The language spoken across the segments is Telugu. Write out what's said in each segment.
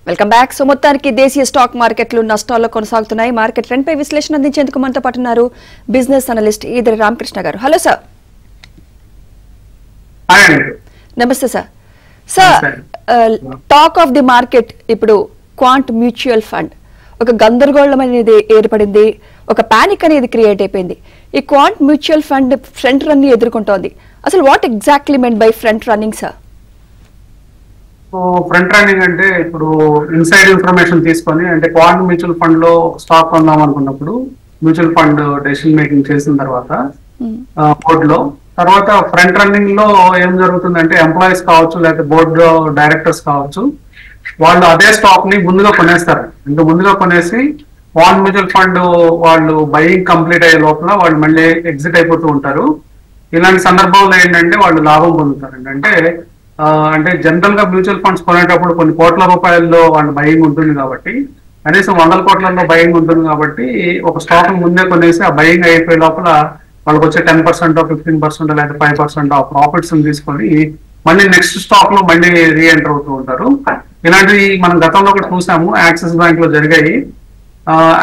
Welcome back. సో మొత్తానికి దేశీయ స్టాక్ మార్కెట్లు నష్టాల్లో కొనసాగుతున్నాయి. మార్కెట్ ట్రెండ్ పై విశ్లేషణ అందించేందుకు మనతో పాటు ఉన్నారు బిజినెస్ అనలిస్ట్ ఈదరి రామకృష్ణ గారు. Hello sir. నమస్తే sir. Sir, talk of the market ఇప్పుడు క్వాంట్ మ్యూచువల్ ఫండ్ ఒక గందరగోళం అనేది ఏర్పడింది, ఒక పానిక్ అనేది క్రియేట్ అయిపోయింది. ఈ quant mutual fund front run ని ఎదుర్కొంటోంది. అసలు what exactly meant by front running sir? Front running అంటే ఇప్పుడు ఇన్సైడ్ ఇన్ఫర్మేషన్ తీసుకొని, అంటే క్వాంట్ మ్యూచువల్ ఫండ్ లో స్టాక్ కొందాం అనుకున్నప్పుడు మ్యూచువల్ ఫండ్ డెసిషన్ మేకింగ్ చేసిన తర్వాత బోర్డ్ లో, తర్వాత ఫ్రంట్ రన్నింగ్ లో ఏం జరుగుతుందంటే ఎంప్లాయీస్ కావచ్చు లేకపోతే బోర్డు డైరెక్టర్స్ కావచ్చు, వాళ్ళు అదే స్టాక్ ని ముందుగా కొనేస్తారు. ఇంకా ముందుగా కొనేసి క్వాంట్ మ్యూచువల్ ఫండ్ వాళ్ళు బయింగ్ కంప్లీట్ అయ్యే లోపల వాళ్ళు మళ్ళీ ఎగ్జిట్ అయిపోతూ ఉంటారు. ఇలాంటి సందర్భంలో ఏంటంటే వాళ్ళు లాభం పొందుతారు. అంటే జనరల్ గా మ్యూచువల్ ఫండ్స్ కొనేటప్పుడు కొన్ని కోట్ల రూపాయల్లో వాళ్ళ బయింగ్ ఉంటుంది కాబట్టి, కనీసం 100 కోట్లలో బయింగ్ ఉంటుంది కాబట్టి ఒక స్టాక్ ముందే కొనేసి ఆ బయింగ్ అయిపోయే లోపల వాళ్ళకి వచ్చే 10%, 15% లేదా 5% ఆ ప్రాఫిట్స్ తీసుకొని మళ్ళీ నెక్స్ట్ స్టాక్ లో మళ్ళీ రీఎంటర్ అవుతూ ఉంటారు. ఇలాంటివి మనం గతంలో కూడా చూసాము. యాక్సిస్ బ్యాంక్ లో జరిగాయి.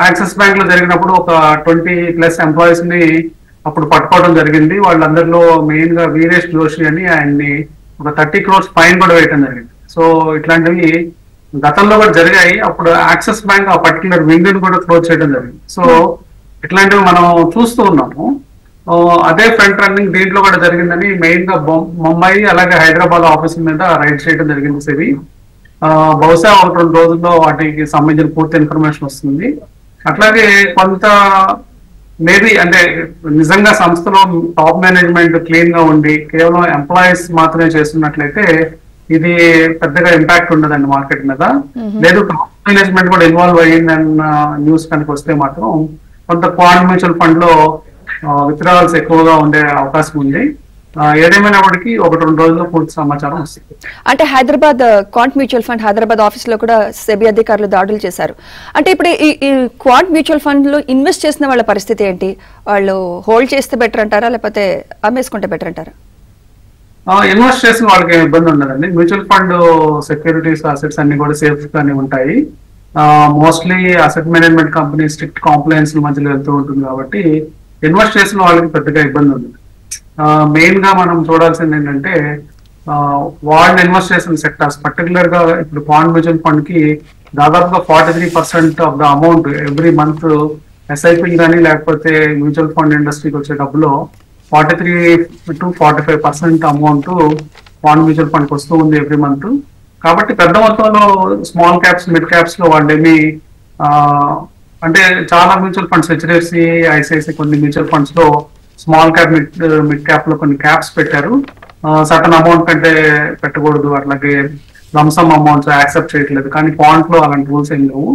యాక్సిస్ బ్యాంక్ లో జరిగినప్పుడు ఒక 20+ ఎంప్లాయీస్ ని అప్పుడు పట్టుకోవడం జరిగింది. వాళ్ళందరిలో మెయిన్ గా వీరేష్ జోషి అని ఆయన్ని ఒక 30 crores ఫైన్ కూడా వేయడం జరిగింది. సో ఇట్లాంటివి గతంలో కూడా జరిగాయి. అప్పుడు యాక్సిస్ బ్యాంక్ ఆ పర్టికులర్ వింగ్ ని కూడా క్లోజ్ చేయడం జరిగింది. సో ఇట్లాంటివి మనం చూస్తూ ఉన్నాము. అదే ఫ్రంట్ రన్నింగ్ దీంట్లో కూడా జరిగిందని మెయిన్ గా ముంబై అలాగే హైదరాబాద్ ఆఫీసుల మీద రైడ్ చేయడం జరిగింది సెబీ. బహుశా 1-2 రోజుల్లో వాటికి సంబంధించిన పూర్తి ఇన్ఫర్మేషన్ వస్తుంది. అట్లాగే కొంత మేబీ అంటే నిజంగా సంస్థలో టాప్ మేనేజ్మెంట్ క్లీన్ గా ఉండి కేవలం ఎంప్లాయీస్ మాత్రమే చేస్తున్నట్లయితే ఇది పెద్దగా ఇంపాక్ట్ ఉండదండి మార్కెట్ మీద. లేదు టాప్ మేనేజ్మెంట్ కూడా ఇన్వాల్వ్ అయ్యిందన్న న్యూస్ కనుక వస్తే మాత్రం కొంత క్వాంట్ మ్యూచువల్ ఫండ్ లో విత్డ్రావల్స్ ఎక్కువగా ఉండే అవకాశం ఉంది. ఏదేమైనప్పటికీ 1-2 రోజుల్లో పూర్తి సమాచారం వస్తుంది. అంటే Hyderabad quant mutual fund Hyderabad office లో కూడా సెబీ అధికారులు దాడులు చేశారు. అంటే ఇప్పుడు ఈ క్వాంట్ మ్యూచువల్ ఫండ్ లో ఇన్వెస్ట్ చేసిన వాళ్ళ పరిస్థితి ఏంటి? వాళ్ళు హోల్డ్ చేస్తే బెటర్ అంటారా లేకపోతే అమ్మేసుకుంటే బెటర్ అంటారా? ఇన్వెస్ట్ చేసిన వాళ్ళకి ఇబ్బంది ఉండదండి. మ్యూచువల్ ఫండ్ సెక్యూరిటీస్ అసెట్స్ అన్ని కూడా సేఫ్ గానే ఉంటాయి. Mostly asset management company strict compliance మధ్యలో వెళ్తూ ఉంటుంది కాబట్టి ఇన్వెస్ట్ చేసిన వాళ్ళకి పెద్దగా ఇబ్బంది ఉంది. మెయిన్ గా మనం చూడాల్సింది ఏంటంటే వాళ్ళు ఇన్వెస్ట్ చేసిన సెక్టార్స్, పర్టికులర్ గా ఇప్పుడు క్వాంట్ మ్యూచువల్ ఫండ్ కి దాదాపుగా 43% of the amount every month SIP కానీ లేకపోతే మ్యూచువల్ ఫండ్ ఇండస్ట్రీకి వచ్చే డబ్బులో 43 to 45% amount quant mutual fund వస్తూ ఉంది ఎవ్రీ మంత్. కాబట్టి పెద్ద మొత్తంలో స్మాల్ క్యాప్స్, మిడ్ క్యాప్స్ లో వాళ్ళేమి అంటే చాలా మ్యూచువల్ ఫండ్స్ హెచ్డిఎఫ్సి, ఐసిఐసి కొన్ని మ్యూచువల్ ఫండ్స్ లో స్మాల్ క్యాప్, మిడ్ క్యాప్ లో కొన్ని క్యాప్స్ పెట్టారు. సర్టన్ అమౌంట్ కంటే పెట్టకూడదు, అట్లాగే లంసమ్ అమౌంట్స్ యాక్సెప్ట్ చేయట్లేదు. కానీ క్వాంట్ లో అలాంటి రూల్స్ ఏం లేవు.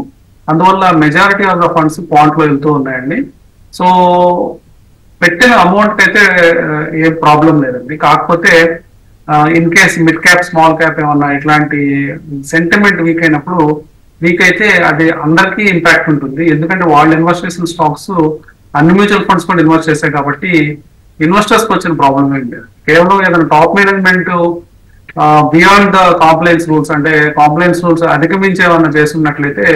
అందువల్ల majority of the funds quant లో వెళ్తూ ఉన్నాయండి. సో పెట్టిన అమౌంట్ అయితే ఏం ప్రాబ్లం లేదండి. కాకపోతే in case mid cap, small cap ఏమన్నా ఇట్లాంటి సెంటిమెంట్ వీక్ అయినప్పుడు, వీక్ అయితే అది అందరికీ ఇంపాక్ట్ ఉంటుంది. ఎందుకంటే వాళ్ళు ఇన్వెస్ట్ చేసిన స్టాక్స్ అన్ని మ్యూచువల్ ఫండ్స్ కూడా ఇన్వెస్ట్ చేశాయి కాబట్టి ఇన్వెస్టర్స్ కి వచ్చిన ప్రాబ్లం ఏంటి? కేవలం ఏదైనా top management beyond the compliance rules, అంటే కాంప్లైన్స్ రూల్స్ అధిగమించి ఏమన్నా చేస్తున్నట్లయితే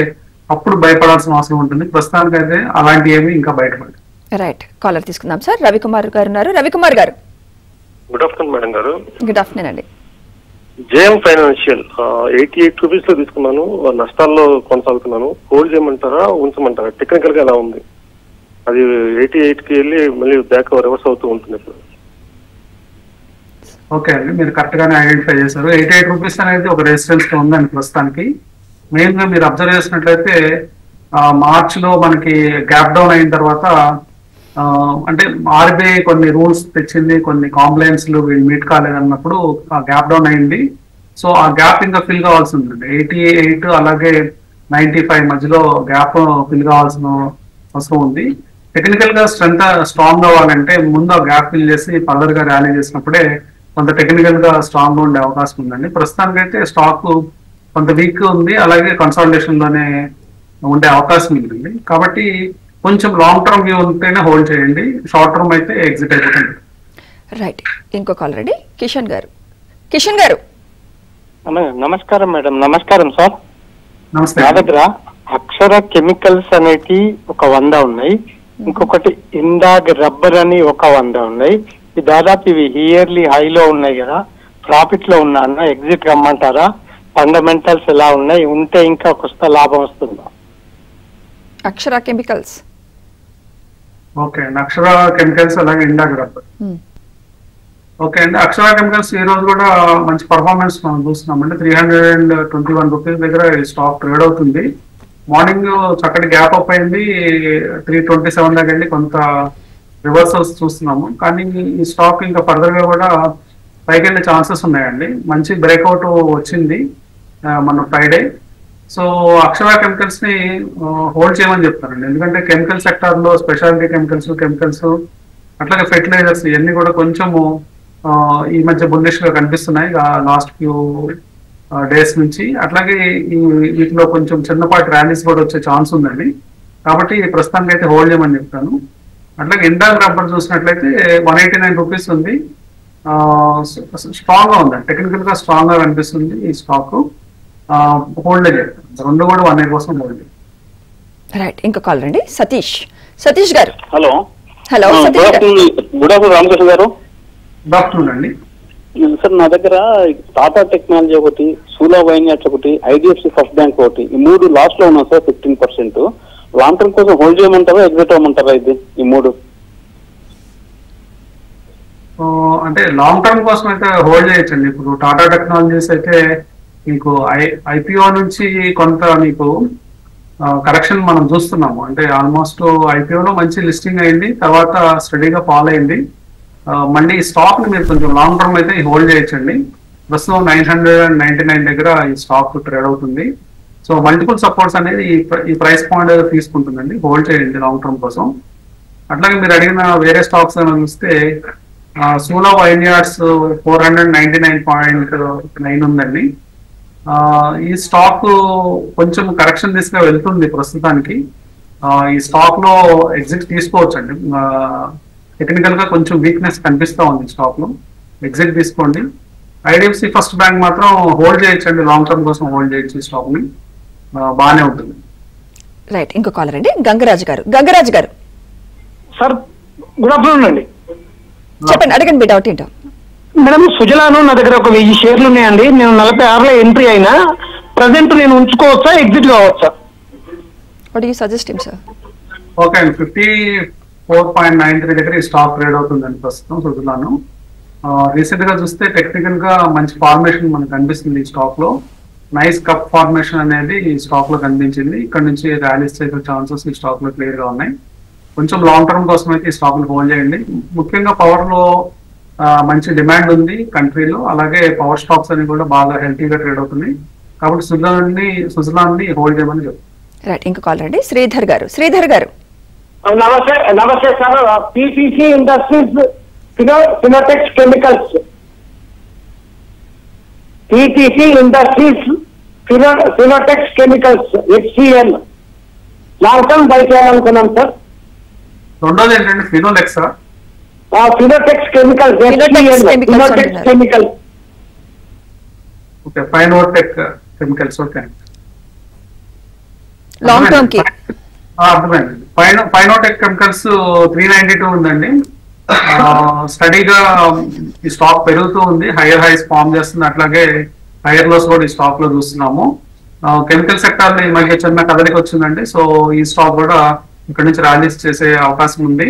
అప్పుడు భయపడాల్సిన అవసరం ఉంటుంది. ప్రస్తుతానికి అయితే అలాంటి ఏమి ఇంకా బయటపడదు. రైట్, కాలర్ తీసుకుందాం సార్. రవికుమార్ గారు ఉన్నారు. రవికుమార్ గారు, గుడ్ ఆఫ్టర్నూన్ మేడం గారు. గుడ్ ఆఫ్టర్నూన్ అండి. జేఎం ఫైనాన్షియల్ 88 రూపీస్ లో తీసుకున్నాను, నష్టాల్లో కొనసాగుతున్నాను. హోల్డ్ చేయమంటారా, ఉంచమంటారా? టెక్నికల్ గా ఎలా ఉంది? అది 88 కి వెళ్ళి మళ్ళీ బ్యాక్ రివర్స్ అవుతూ ఉంటుంది. ఓకే అండి, మీరు కరెక్ట్ గానే ఐడెంటిఫై చేశారు. 88 రూపీస్ అనేది ఒక రెసిస్టెన్స్ లో ఉందండి ప్రస్తుతానికి. మెయిన్ గా మీరు అబ్జర్వ్ చేసినట్లయితే మార్చ్ లో మనకి గ్యాప్ డౌన్ అయిన తర్వాత అంటే ఆర్బీఐ కొన్ని రూల్స్ తెచ్చింది, కొన్ని కాంప్లైన్స్ వీళ్ళు మీట్ కాలేదన్నప్పుడు ఆ గ్యాప్ డౌన్ అయింది. సో ఆ గ్యాప్ ఇంకా ఫిల్ కావాల్సి ఉందండి. 88 అలాగే 95 మధ్యలో గ్యాప్ ఫిల్ కావాల్సిన అవసరం ఉంది. టెక్నికల్ గా స్ట్రాంగ్ అవ్వాలంటే ముందు ఆ గ్యాప్ ఫిల్ చేసి ఫర్దర్ గా ర్యాలీ చేసినప్పుడే కొంత టెక్నికల్ గా స్ట్రాంగ్ గా ఉండే అవకాశం ఉందండి. ప్రస్తుతానికి అయితే స్టాక్ కొంత వీక్ ఉంది, అలాగే కన్సాలిడేషన్ లోనే ఉండే అవకాశం ఉంది. కాబట్టి కొంచెం లాంగ్ టర్మ్ వ్యూ ఉంటేనే హోల్డ్ చేయండి, షార్ట్ టర్మ్ అయితే ఎగ్జిట్ అయిపోతుంది. రైట్, ఇంకో కాల్ రెడీ. కిషన్ గారు, కిషన్ గారు. నమస్కారం మేడం. నమస్కారం సార్. నమస్తే. నా దగ్గర అక్షర కెమికల్స్ అనేటి ఒక 100 ఉన్నాయి, ఇంకొకటి ఇందాగ్ రబ్బర్ అని ఒక 100 ఉన్నాయి. ఈ దాదాపు ఇవి ఇయర్లీ హైలో ఉన్నాయి కదా, ప్రాఫిట్ లో ఉన్నా అన్న ఎగ్జిట్ కమ్మంటారా? ఫండమెంటల్స్ ఎలా ఉన్నాయి, ఉంటే ఇంకా కొత్త లాభం వస్తుందా? అక్షర కెమికల్స్. ఓకే అండి, అక్షర కెమికల్స్ అలాగే ఇండాగ్ రబ్బర్. ఓకే అండి, అక్షర కెమికల్స్ ఈ రోజు కూడా మంచి పర్ఫార్మెన్స్ మనం చూస్తున్నాం అంటే 321 రూపీస్ దగ్గర ఈ స్టాక్ ట్రేడ్ అవుతుంది. మార్నింగ్ చక్కటి గ్యాప్ అప్ అయింది, 327 దాకా వెళ్ళి కొంత రివర్సల్స్ చూస్తున్నాము. కానీ ఈ స్టాక్ ఇంకా ఫర్దర్ గా కూడా పైకి వెళ్ళే ఛాన్సెస్ ఉన్నాయండి. మంచి బ్రేక్అవుట్ వచ్చింది మన ఫ్రైడే. సో అక్షర కెమికల్స్ ని హోల్డ్ చేయమని చెప్తారండి, ఎందుకంటే కెమికల్ సెక్టార్ లో స్పెషాలిటీ కెమికల్స్ అట్లాగే ఫెర్టిలైజర్స్ ఇవన్నీ కూడా కొంచెము ఈ మధ్య బుల్లిష్ గా కనిపిస్తున్నాయి లాస్ట్ ఫ్యూ డేస్ నుంచి. అట్లాగే ఈ వీటిలో కొంచెం చిన్నపాటి ర్యాలీస్ కూడా వచ్చే ఛాన్స్ ఉందండి, కాబట్టి ప్రస్తుతానికి అయితే హోల్డ్ చేయమని చెప్తాను. అట్లాగే ఇండాగ్ రబ్బర్ చూసినట్లయితే 189 రూపీస్ ఉంది, స్ట్రాంగ్ గా ఉందండి, టెక్నికల్ గా స్ట్రాంగ్ గా కనిపిస్తుంది ఈ స్టాక్. హోల్డ్ చేస్తాను, రెండు కూడా 1 year కోసం హోల్డ్. రైట్, ఇంకా కాల్ రండి. సతీష్ గారు. హలో సతీష్ గారు. గుడ్ ఆఫ్టర్నూన్ రామకృష్ణ గారు. గుడ్ ఆఫ్టర్నూన్ అండి. సార్ నా దగ్గర టాటా టెక్నాలజీ ఒకటి, సూలా వైన్యార్డ్స్ ఒకటి, ఐడిఎఫ్సి ఫస్ట్ బ్యాంక్ ఒకటి, ఈ 3 లాస్ట్ లో ఉన్నాం సార్ 15%. లాంగ్ టర్మ్ కోసం హోల్డ్ చేయమంటారా, ఎగ్జిట్ అవ్వమంటారా ఇది ఈ 3? అంటే లాంగ్ టర్మ్ కోసం అయితే హోల్డ్ చేయొచ్చండి. ఇప్పుడు టాటా టెక్నాలజీస్ అయితే మీకు ఐపీఓ నుంచి కొంత మీకు కరెక్షన్ మనం చూస్తున్నాము. అంటే ఆల్మోస్ట్ ఐపీఓలో మంచి లిస్టింగ్ అయింది, తర్వాత స్టడీగా ఫాల్ అయింది. మళ్ళీ ఈ స్టాక్ ని మీరు కొంచెం లాంగ్ టర్మ్ అయితే హోల్డ్ చేయొచ్చండి. ప్రస్తుతం 999 దగ్గర ఈ స్టాక్ ట్రేడ్ అవుతుంది. సో మల్టిపుల్ సపోర్ట్స్ అనేది ఈ ప్రైస్ పాయింట్ తీసుకుంటుందండి, హోల్డ్ చేయండి లాంగ్ టర్మ్ కోసం. అట్లాగే మీరు అడిగిన వేరే స్టాక్స్ అని చూస్తే సూలా వైన్యార్డ్స్ 499.9 ఉందండి. ఈ స్టాక్ కొంచెం కరెక్షన్ దిశగా వెళ్తుంది ప్రస్తుతానికి. ఈ స్టాక్ లో ఎగ్జిట్ తీసుకోవచ్చు అండి, టెక్నికల్ గా కొంచెం వీక్నెస్ కనిపిస్తా ఉంది స్టాక్ లో, ఎగ్జిట్ తీసుకోండి. ఐడిఎఫ్సి ఫస్ట్ బ్యాంక్ మాత్రం హోల్డ్ చేయొచ్చండి, లాంగ్ టర్మ్ కోసం హోల్డ్ చేయొచ్చు ఈ స్టాక్ ని, బాగానే ఉంటుంది. రైట్, ఇంకో కాలర్ అండి. గంగరాజు గారు. సార్ గుడ్ ఆఫ్టర్నూన్ అండి. చెప్పండి, అడగండి మీ డౌట్ ఏంటో. మేడం సుజలాను నా దగ్గర ఒక 1000 షేర్లు ఉన్నాయండి, నేను 46లో ఎంట్రీ అయినా, ప్రజెంట్ నేను ఉంచుకోవచ్చా, ఎగ్జిట్ కావచ్చా? What you suggest him sir? Okay అండి, 54.93 దగ్గర ఈ స్టాక్ ట్రేడ్ అవుతుందండి ప్రస్తుతం సుజలాను. రీసెంట్ గా చూస్తే టెక్నికల్ గా మంచి ఫార్మేషన్ మనకు కనిపిస్తుంది ఈ స్టాక్ లో. నైస్ కప్ ఫార్మేషన్ అనేది ఈ స్టాక్ లో కనిపించింది. ఇక్కడ నుంచి ర్యాలీస్ చేసే ఛాన్సెస్ ఈ స్టాక్ లో క్లియర్ గా ఉన్నాయి. కొంచెం లాంగ్ టర్మ్ కోసం అయితే ఈ స్టాక్ ని హోల్డ్ చేయండి. ముఖ్యంగా పవర్ లో మంచి డిమాండ్ ఉంది కంట్రీలో, అలాగే పవర్ స్టాక్స్ అని కూడా బాగా హెల్తీగా ట్రేడ్ అవుతున్నాయి, కాబట్టి సుజలాన్ని హోల్డ్ చేయమని చెప్తాను. రైట్, ఇంకో కాల్ రండి. శ్రీధర్ గారు. నమస్తే sir. PCC industries, Fineotex chemicals, PCC industries, Fineotex chemicals, HCL long term buy చేయాలనుకున్నాం సార్. రెండోది ఏంటంటే Finolex, Fineotex chemicals, Fineotex chemicals. Okay, Fineotex chemicals. Okay, long term కి అర్థమైంది. ఫైనోటెక్ కెమికల్స్ 392 ఉందండి. స్టడీగా ఈ స్టాక్ పెరుగుతూ ఉంది, హైయర్ హైస్ ఫామ్ చేస్తుంది, అట్లాగే హైయర్ లోస్ కూడా ఈ స్టాక్ లో చూస్తున్నాము. కెమికల్ సెక్టార్ లో ఈ మధ్య చిన్న కదలిక వచ్చిందండి, సో ఈ స్టాక్ కూడా ఇక్కడ నుంచి ర్యాలీస్ చేసే అవకాశం ఉంది.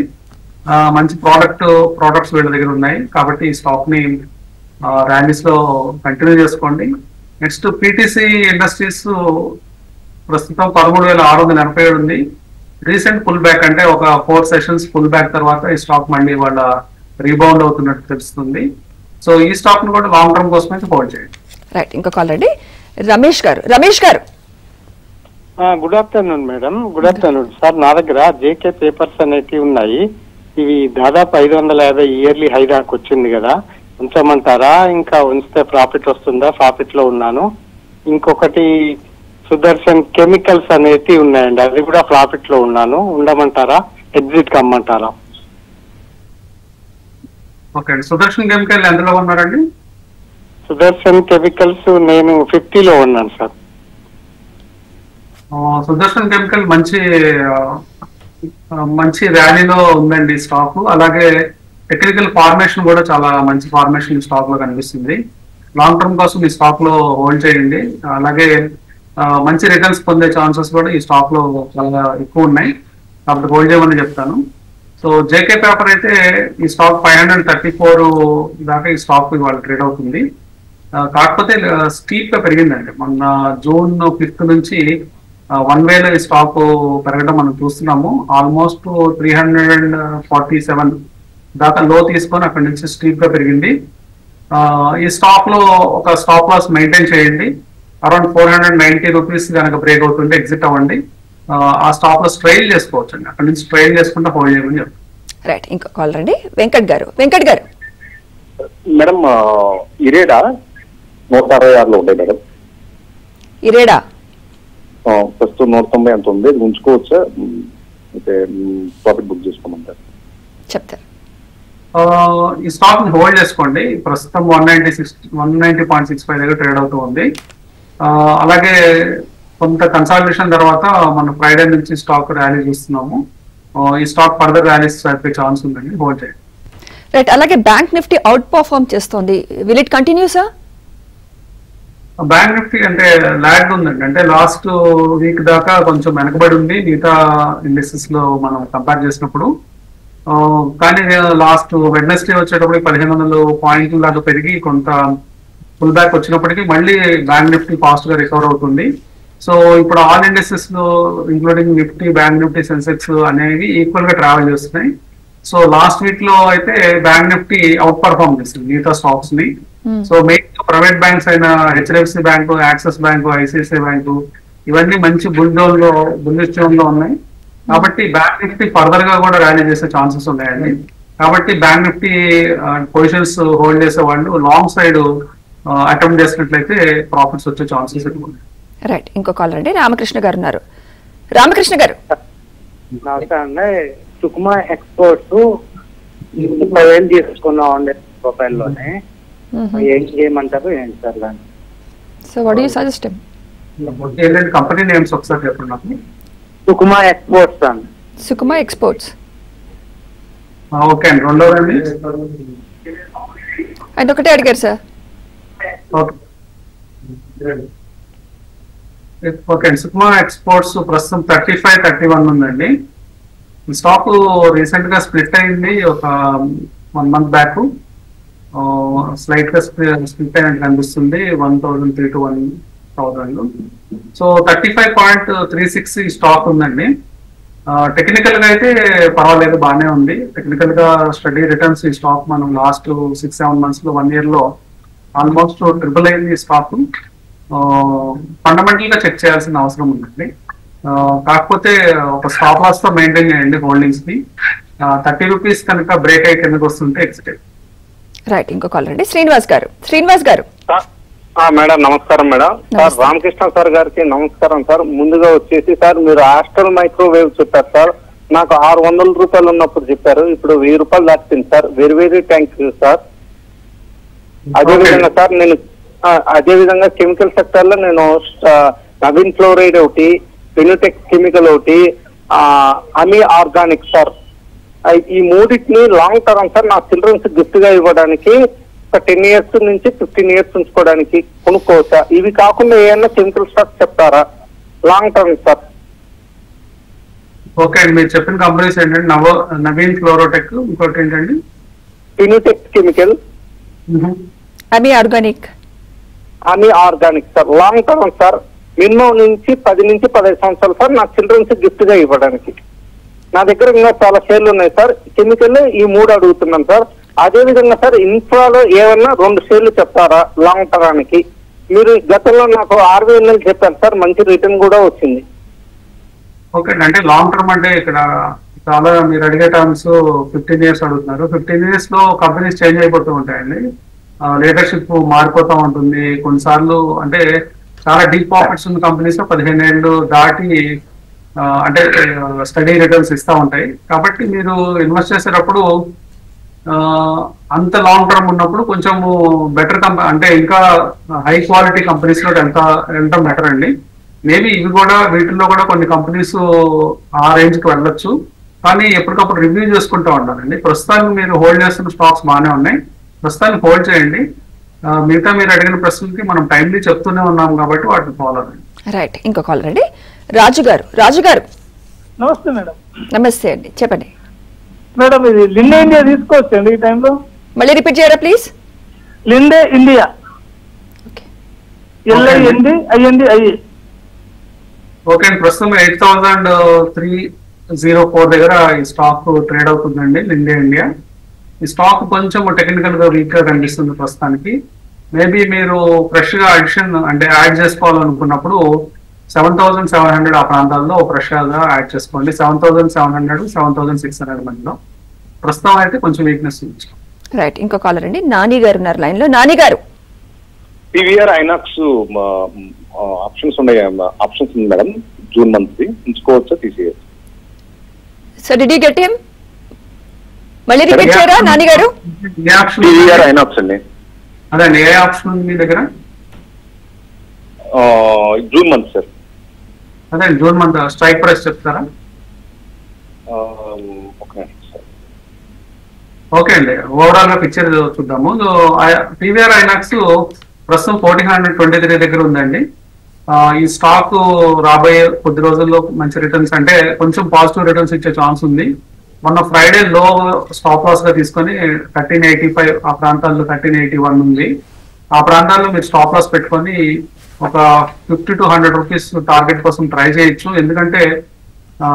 మంచి ప్రోడక్ట్స్ వీళ్ళ దగ్గర ఉన్నాయి, కాబట్టి ఈ స్టాక్ ని ర్యాలీస్ లో కంటిన్యూ చేసుకోండి. నెక్స్ట్ పిటిసి ఇండస్ట్రీస్ ప్రస్తుతం 13,687 ఉంది. రీసెంట్ పుల్ బ్యాక్, అంటే ఒక 4 సెషన్స్ పుల్ బ్యాక్ తర్వాత ఈ స్టాక్ మళ్ళీ వాళ్ళ రీబౌండ్ అవుతున్నట్టు తెలుస్తుంది. సో ఈ స్టాక్ ను కూడా లాంగ్ టర్మ్ కోసం అయితే హోల్డ్ చేయండి. రైట్, ఇంకో కాల్ రండి. రమేష్ గారు. Good afternoon madam. Good afternoon sir. నా దగ్గర జేకే పేపర్స్ అనేటివి ఉన్నాయి, ఇవి దాదాపు 550 ఇయర్లీ హై దాకా వచ్చింది కదా, ఉంచమంటారా? ఇంకా ఉంచితే ప్రాఫిట్ వస్తుందా? ప్రాఫిట్ లో ఉన్నాను. ఇంకొకటి సుదర్శన్ కెమికల్స్ అనేటివి ఉన్నాయండి, అది కూడా ప్రాఫిట్ లో ఉన్నాను, ఉండమంటారా? ఎగ్జిట్ కమ్మంటారా? ఓకే అండి, సుదర్శన్ కెమికల్ ఎంతలో ఉన్నారండి? సుదర్శన్ కెమికల్స్ నేను 50లో ఉన్నాను సార్. సుదర్శన్ కెమికల్ మంచి ర్యాలీలో ఉందండి స్టాక్. అలాగే టెక్నికల్ ఫార్మేషన్ కూడా చాలా మంచి ఫార్మేషన్ స్టాక్ లో కనిపిస్తుంది. లాంగ్ టర్మ్ కోసం ఈ స్టాక్ లో హోల్డ్ చేయండి. అలాగే మంచి రిటర్న్స్ పొందే ఛాన్సెస్ కూడా ఈ స్టాక్ లో చాలా ఎక్కువ ఉన్నాయి కాబట్టి హోల్డ్ చేయమని చెప్తాను. సో జేకే పేపర్ అయితే ఈ స్టాక్ 534 దాకా ఈ స్టాక్ ఇవాళ ట్రేడ్ అవుతుంది. కాకపోతే స్టీప్ గా పెరిగిందండి. మొన్న జూన్ 5th నుంచి 1 way ఈ స్టాక్ పెరగడం మనం చూస్తున్నాము. ఆల్మోస్ట్ 347 దాకా లో తీసుకొని అక్కడి నుంచి స్టీప్ గా పెరిగింది. ఈ స్టాక్ లో ఒక స్టాప్ లాస్ మెయింటైన్ చేయండి. అరౌండ్ 490 రూపీస్ కనుక బ్రేక్ అవుతుంటే ఎగ్జిట్ అవ్వండి. ఆ స్టాప్ లో ట్రైల్ చేసుకోవచ్చు అండి. అక్కడ నుంచి ట్రైల్ చేసుకుంటే హోల్డ్ చేయమని చెప్తాను. రైట్, ఇంకో కాల్ రండి. వెంకట్ గారు మేడం ఇరేడా 166 ఉంటాయి మేడం. ఇరేడా ప్రస్తుతం 190 ఎంత ఉంది, ఉంచుకోవచ్చా? అయితే ప్రాఫిట్ బుక్ చేసుకోమంటారు చెప్తారు. ఈ స్టాక్ ని హోల్డ్ చేసుకోండి. ప్రస్తుతం 190.65 దగ్గర ట్రేడ్ అవుతూ ఉంది. అలాగే కొంత కన్సాలిడేషన్ తర్వాత మన ఫ్రైడే నుంచి స్టాక్ ర్యాలీ చూస్తున్నాము. ఈ స్టాక్ ఫర్దర్ ర్యాలీస్ అయిపోయే ఛాన్స్ ఉందండి, హోల్డ్ చేయండి. రైట్, అలాగే బ్యాంక్ నిఫ్టీ అవుట్ పర్ఫార్మ్ చేస్తోంది. Will it continue sir? Bank Nifty అంటే లాగ్ ఉందండి. అంటే లాస్ట్ వీక్ దాకా కొంచెం వెనకబడి ఉంది మిగతా ఇండస్ట్రీస్ లో మనం కంపేర్ చేసినప్పుడు. కానీ లాస్ట్ వెడ్నెస్డే వచ్చేటప్పుడు 1500 పాయింట్ల దాకా పెరిగి కొంత ఫుల్ బ్యాక్ వచ్చినప్పటికీ మళ్ళీ బ్యాంక్ నిఫ్టీ ఫాస్ట్ గా రికవర్ అవుతుంది. సో ఇప్పుడు ఆల్ ఇండస్ట్రీస్ లో including Nifty, bank Nifty, Sensex అనేవి ఈక్వల్ గా ట్రావెల్ చేస్తున్నాయి. సో లాస్ట్ వీక్ లో అయితే బ్యాంక్ నిఫ్టీ అవుట్ పర్ఫార్మ్ చేస్తుంది మిగతా స్టాక్స్ ని. సో మెయిన్ ప్రైవేట్ బ్యాంక్స్ అయిన HDFC bank, axis bank, ICICI bank ఇవన్నీ మంచి బుల్లిష్ జోన్ లో ఉన్నాయి. కాబట్టి బ్యాంక్ నిఫ్టీ ఫర్దర్ గా కూడా ర్యాలీ చేసే ఛాన్సెస్ ఉన్నాయండి. కాబట్టి బ్యాంక్ నిఫ్టీ పొజిషన్స్ హోల్డ్ చేసే వాళ్ళు లాంగ్ సైడ్ అటెంప్ట్ చేసినట్లయితే ప్రాఫిట్స్ వచ్చే ఛాన్సెస్ ఎక్కువ ఉన్నాయి. రైట్, ఇంకో కాల్ అండి. రామకృష్ణ గారు ఉన్నారు. రామకృష్ణ గారు నమస్తే అండి. సుకుమా ఎక్స్పోర్ట్స్ 30,000 తీసుకున్నాం అండి ప్రొఫైల్ లోనే. ఏం చేయమంటారు ఏంటి సార్ దాన్ని? So what do you suggest? ఏంటంటే కంపెనీ నేమ్స్ ఒకసారి చెప్పండి నాకు. సుకుమా ఎక్స్పోర్ట్స్ అండి. సుకుమా ఎక్స్పోర్ట్స్. ఓకే అండి. రెండోదండి ఆయన ఒకటే అడిగారు సార్. ఓకే అండి. సుకుమా ఎక్స్పోర్ట్స్ ప్రస్తుతం 35-31 ఉందండి. ఈ స్టాక్ రీసెంట్ గా స్ప్లిట్ అయింది ఒక 1 month బ్యాక్. స్లైట్ గా స్ప్లిట్ అయినట్టు కనిపిస్తుంది 1,003 to 1,000. సో 35.36 ఈ స్టాక్ ఉందండి. టెక్నికల్ గా అయితే పర్వాలేదు, బాగానే ఉంది. టెక్నికల్ గా స్టడీ రిటర్న్స్ ఈ స్టాక్ మనం లాస్ట్ 6-7 months లో 1 year లో ఆల్మోస్ట్ ట్రిపుల్ అయింది ఈ స్టాక్. ఫండమెంటల్ గా చెక్ చేయాల్సిన అవసరం ఉందండి. కాకపోతే ఒక స్టాప్ లాస్ తో మెయింటైన్ చేయండి హోల్డింగ్స్ ని. 30 రూపీస్ కనుక బ్రేక్ అయ్యి కిందకు వస్తుంటే ఎగ్జిట్. రైట్, ఇంకో కాల్ అండి. శ్రీనివాస్ గారు మేడం నమస్కారం మేడం. సార్ రామకృష్ణ సార్ గారికి నమస్కారం సార్. ముందుగా వచ్చేసి సార్ మీరు ఆస్ట్రల్ మైక్రోవేవ్ చెప్పారు సార్. నాకు 600 రూపాయలు ఉన్నప్పుడు చెప్పారు, ఇప్పుడు 1000 రూపాయలు దాటింది sir. Very very thank you sir. అదేవిధంగా సార్ అదేవిధంగా కెమికల్ సెక్టర్ లో నేను నవీన్ ఫ్లోరైడ్ ఒకటి, ఫినోటెక్ కెమికల్ ఒకటి, అమీ ఆర్గానిక్ సార్, ఈ మూడింటిని లాంగ్ టర్మ్ సార్ నా చిల్డ్రన్స్ గిఫ్ట్ గా ఇవ్వడానికి ఒక 10 years నుంచి 15 years ఉంచుకోవడానికి కొనుక్కోవచ్చా? ఇవి కాకుండా ఏమన్నా కెమికల్ స్టాక్ చెప్తారా లాంగ్ టర్మ్ సార్? ఓకే అండి. మీరు చెప్పిన కంపెనీస్ ఏంటంటే నవీన్ ఫ్లోరోటెక్, ఇంకోటి ఏంటండి Fineotex chemical, Ami organic sir. Long term sir, minimum నుంచి 10 నుంచి 15 సంవత్సరాలు సార్ నా చిల్డ్రన్స్ గిఫ్ట్ గా ఇవ్వడానికి. నా దగ్గర ఇంకా చాలా షేర్లు ఉన్నాయి సార్. కెమికల్ ఈ 3 అడుగుతున్నాను సార్. అదే విధంగా సార్ ఇన్ఫ్రాలో ఏమన్నా 2 షేర్లు చెప్తారా లాంగ్ టర్మ్కి? మీరు గతంలో నాకు 6,000 చెప్పారు సార్, మంచి రిటర్న్ కూడా వచ్చింది. ఓకే అండి. అంటే లాంగ్ టర్మ్ అంటే ఇక్కడ చాలా మీరు అడిగే టర్మ్స్ 15 years అడుగుతున్నారు. 15 years లో కంపెనీస్ చేంజ్ అయిపోతూ ఉంటాయండి. లీడర్షిప్ మారిపోతూ ఉంటుంది. కొన్నిసార్లు అంటే చాలా డీప్ ప్రాఫిట్స్ ఉన్న కంపెనీస్ లో 15 ఏళ్ళు దాటి అంటే స్టడీ రిటర్న్స్ ఇస్తూ ఉంటాయి. కాబట్టి మీరు ఇన్వెస్ట్ చేసేటప్పుడు అంత లాంగ్ టర్మ్ ఉన్నప్పుడు కొంచెం బెటర్ అంటే ఇంకా హై క్వాలిటీ కంపెనీస్ లో వెళ్ళటం బెటర్ అండి. మేబీ ఇవి కూడా వీటిల్లో కూడా కొన్ని కంపెనీస్ ఆ రేంజ్ కి వెళ్ళొచ్చు, కానీ ఎప్పటికప్పుడు రివ్యూ చేసుకుంటూ ఉండాలండి. ప్రస్తుతానికి మీరు హోల్డ్ చేస్తున్న స్టాక్స్ బాగానే ఉన్నాయి, ప్రస్తుతానికి హోల్డ్ చేయండి. మిగతా మీరు అడిగిన ప్రశ్నలకి మనం టైంలీ చెప్తూనే ఉన్నాం కాబట్టి వాటిని ఫాలో అవ్వండి. రైట్, ఇంకో కాలర్ అండి. రాజు గారు నమస్తే మేడం. నమస్తే అండి, చెప్పండి మేడం, ఇది లిండే ఇండియా తీసుకోవచ్చు అండి ఈ టైంలో? మళ్ళీ రిపీట్ చేయరా please. Linde India, LINDINDIA. Okay అండి, ప్రస్తుతం 8,304 దగ్గర ఈ స్టాక్ ట్రేడ్ అవుతుందండి లిండే ఇండియా. ఈ స్టాక్ కొంచెం టెక్నికల్ గా వీక్ గా కనిపిస్తుంది ప్రస్తుతానికి. మేబీ మీరు ఫ్రెష్ గా అడిషన్ అంటే యాడ్ చేసుకోవాలనుకున్నప్పుడు 7,700 ఆ ప్రాంతాల్లో ఫ్రెష్ గా యాడ్ చేసుకోండి. 7,700 7,600 మధ్యలో ప్రస్తుతం అయితే కొంచెం వీక్నెస్ ఉంది. రైట్, ఇంకో కాలర్ అండి. నాని గారు ఉన్నారు లైన్ లో. నాని గారు, PVR ఐనాక్స్ ఆప్షన్స్ ఉన్నాయి, ఆప్షన్స్ ఉంది మేడం, జూన్ మంత్ ఉంచుకోవచ్చా తీసేయచ్చు? So did you get him? మళ్ళీ రిపీట్ చేయరా నాని గారు? PVR ఐనాక్స్ అండి. అదే ఏ ఆప్షన్ ఉంది మీ దగ్గర? June month sir. అదే జూన్ మంత్ స్ట్రైక్ ప్రైస్ చెప్తారా? ఓకే అండి, ఓవరాల్ గా పిక్చర్ చూద్దాము. PVR ఐనాక్స్ ప్రస్తుతం 1,423 దగ్గర ఉందండి. ఈ స్టాక్ రాబోయే కొద్ది రోజుల్లో మంచి రిటర్న్స్ అంటే కొంచెం పాజిటివ్ రిటర్న్స్ ఇచ్చే ఛాన్స్ ఉంది. మొన్న ఫ్రైడే లో స్టాప్ లాస్ గా తీసుకొని 1385 ఆ ప్రాంతాల్లో 1381 ఉంది. ఆ ప్రాంతాల్లో మీరు స్టాప్ లాస్ పెట్టుకొని ఒక 50 to 100 రూపీస్ టార్గెట్ కోసం ట్రై చేయొచ్చు. ఎందుకంటే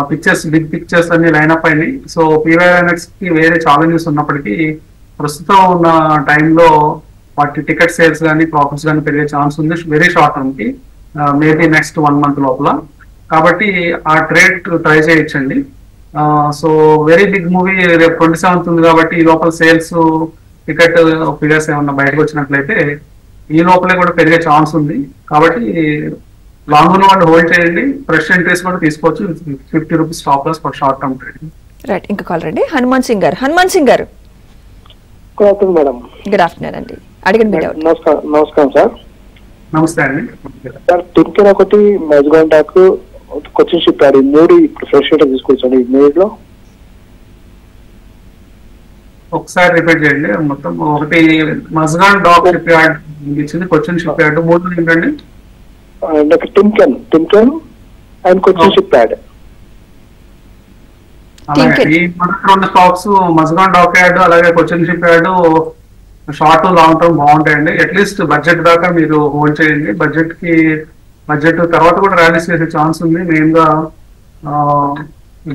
పిక్చర్స్ బిగ్ పిక్చర్స్ అన్ని లైన్అప్ అయినాయి. సో PVR ఐనాక్స్ కి వేరే ఛాలెంజెస్ ఉన్నప్పటికీ ప్రస్తుతం ఉన్న టైంలో వాటి టికెట్ సేల్స్ కానీ ప్రాఫిట్స్ కానీ పెరిగే ఛాన్స్ ఉంది వెరీ షార్ట్ టర్మ్ కి, మేబీ నెక్స్ట్ 1 month లోపల. కాబట్టి ఆ ట్రేడ్ ట్రై చేయొచ్చండి. సో వెరీ బిగ్ మూవీ రేపు 27th ఉంది కాబట్టి ఈ లోపల సేల్స్ టికెట్ ఫిగర్స్ ఏమన్నా బయటకు వచ్చినట్లయితే ఈ లోపలే కూడా పెరిగే ఛాన్స్ ఉంది. కాబట్టి లాంగ్ ఉన్న వాళ్ళు హోల్డ్ చేయండి, ఫ్రెష్ ఎంట్రీస్ కూడా తీసుకోవచ్చు. 50 rupees stop loss for short term trading. Right, ఇంకా కాలర్ అండి. Hanuman Singh garu. Good afternoon madam. Good afternoon అండి, అడిగండి మీ డౌట్. నమస్కారం సార్. నమస్తే అండి సార్, టింకెన్ ఒకటి, Mazagon dock, Cochin shipyard, ఈ మూడు ఇప్పుడు ఫ్రెష్ గా తీసుకోవచ్చండి ఈ మూడులో? ఒకసారి రిపీట్ చేయండి మొత్తం. ఒకటి మజ్గాన్ డాక్ షిప్ యార్డ్ ఇచ్చింది, కొచ్చిన్ షిప్ యార్డ్, మూడు ఏంటండి? టింకెన్ అండ్ కొచ్చిన్ షిప్ యార్డ్. అలాగే ఈ మొదటి 2 స్టాక్స్ మజ్గాన్ డాక్ యార్డ్ అలాగే Cochin ship yard short long term బాగుంటాయండి. అట్లీస్ట్ బడ్జెట్ దాకా మీరు హోల్డ్ చేయండి. బడ్జెట్ తర్వాత కూడా ర్యాలీస్ చేసే ఛాన్స్ ఉంది. మెయిన్ గా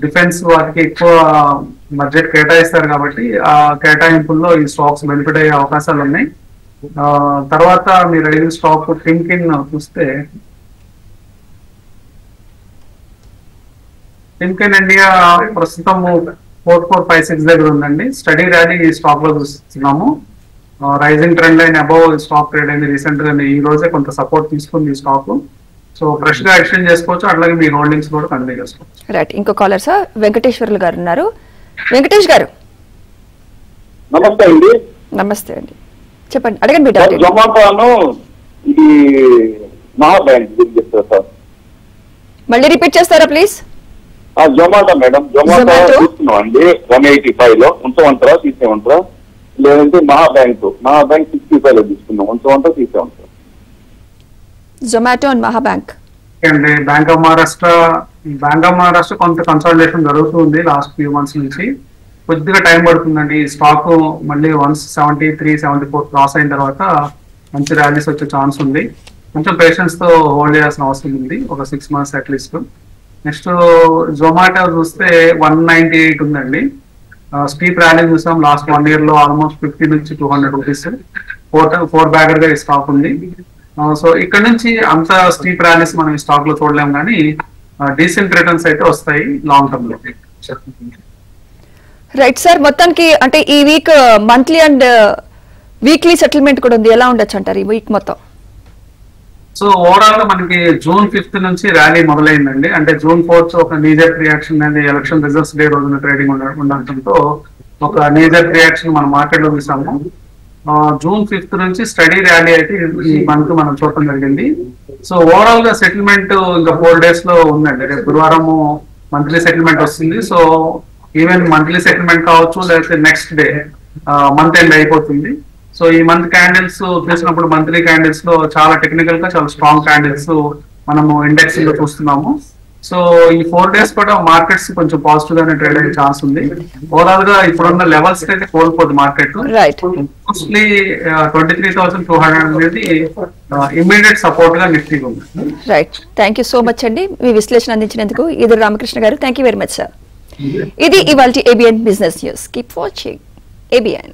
డిఫెన్స్ వాటికి ఎక్కువ బడ్జెట్ కేటాయిస్తారు కాబట్టి ఆ కేటాయింపుల్లో ఈ స్టాక్స్ బెనిఫిట్ అయ్యే అవకాశాలు ఉన్నాయి. తర్వాత మీరు అడిగిన స్టాక్ టింకెన్ చూస్తే, టింకెన్ ఇండియా ప్రస్తుతం 4456 దగ్గర ఉందండి. స్టడీ ర్యాలీ ఈ స్టాక్ లో చూస్తున్నాము. Rising trend line above stock trade అయింది రీసెంట్ గా. ఈ రోజే కొంత సపోర్ట్ తీసుకుంది ఈ స్టాక్. సో ఫ్రెష్ గా ఎక్స్చేంజ్ చేసుకోవచ్చు, అట్లాగే మీ హోల్డింగ్స్ కూడా కంటిన్యూ చేసుకోవచ్చు. రైట్, ఇంకో కాలర్ సార్ వెంకటేశ్వర్లు గారు ఉన్నారు. వెంకటేష్ గారు. నమస్తే అండి. నమస్తే అండి, చెప్పండి, అడగండి మీ డౌట్. జొమాటోను ఇది మహా బ్యాంక్ చెప్తారు సార్. మళ్ళీ రిపీట్ చేస్తారా ప్లీజ్? జొమాటో మేడం, జొమాటో తీసుకున్నాం అండి 185 లో ఉంచమంటారా తీసేయమంటారా? లేదంటే మహా బ్యాంక్ 65 లో తీసుకున్నాం, ఉంచమంటారా తీసేయమంటారా? జొమాటో అండ్ మహా బ్యాంక్ అండి. బ్యాంక్ ఆఫ్ మహారాష్ట్ర కొంత కన్సల్టేషన్ జరుగుతుంది లాస్ట్ ఫ్యూ మంత్స్ నుంచి. కొద్దిగా టైం పడుతుందండి. ఈ స్టాక్ మళ్ళీ 173-74 క్రాస్ అయిన తర్వాత మంచి ర్యాలీస్ వచ్చే ఛాన్స్ ఉంది. కొంచెం పేషెన్స్ తో హోల్డ్ చేయాల్సిన అవసరం ఉంది, ఒక 6 months అట్లీస్ట్. నెక్స్ట్ జొమాటో చూస్తే 198 ఉందండి. స్టీప్ ర్యాలీ చూసాం లాస్ట్ 1 year లో, ఆల్మోస్ట్ 50 నుంచి 200 రూపీస్ 4 bagger గా ఈ స్టాక్ ఉంది. సో ఇక్కడ నుంచి అంత స్టీప్ ర్యాలీస్ మనం ఈ స్టాక్ లో చూడలేము, కానీ డీసెంట్ రిటర్న్స్ అయితే వస్తాయి లాంగ్ టర్మ్ లో. రైట్ సార్, మొత్తానికి అంటే ఈ week monthly and weekly settlement కూడా ఉంది, ఎలా ఉండొచ్చు అంటారు ఈ వీక్ మొత్తం? సో ఓవరాల్ గా మనకి June 5th నుంచి ర్యాలీ మొదలైందండి. అంటే June 4th ఒక నీజర్ రియాక్షన్ అనేది ఎలక్షన్ రిజల్ట్స్ డే రోజున ట్రేడింగ్ ఉండటంతో ఒక నీజర్ రియాక్షన్ మన మార్కెట్ లో చూసాము. జూన్ 5th నుంచి స్టడీ ర్యాలీ అయితే ఈ మంత్ మనం చూడటం జరిగింది. సో ఓవరాల్ గా సెటిల్మెంట్ ఇంకా 4 days లో ఉందండి. రేపు గురువారం మంత్లీ సెటిల్మెంట్ వస్తుంది. సో ఈవెన్ మంత్లీ సెటిల్మెంట్ కావచ్చు, లేకపోతే నెక్స్ట్ డే మంత్ ఎండ్ అయిపోతుంది. సో ఈ మంత్ క్యాండిల్స్ చూసినప్పుడు మంత్లీ క్యాండిల్స్ లో చాలా టెక్నికల్ గా చాలా స్ట్రాంగ్ క్యాండిల్స్ మనము ఇండెక్స్ లో చూస్తున్నాము. సో ఈ 4 days కూడా మార్కెట్స్ కొంచెం పాజిటివ్ గానే ట్రేడ్ అయ్యే ఛాన్స్ ఉంది. ఓవరాల్ గా ఇప్పుడున్న లెవెల్స్ అయితే కోల్పోదు మార్కెట్. మోస్ట్లీ 23,200 అనేది ఇమ్మీడియట్ సపోర్ట్ గా నిఫ్టీగా ఉంది. Right, thank you so much అండి మీ విశ్లేషణ అందించినందుకు ఈదర్ రామకృష్ణ గారు. Thank you very much sir. ఇది ఇవాల్టి ABN business news. Keep watching ABN.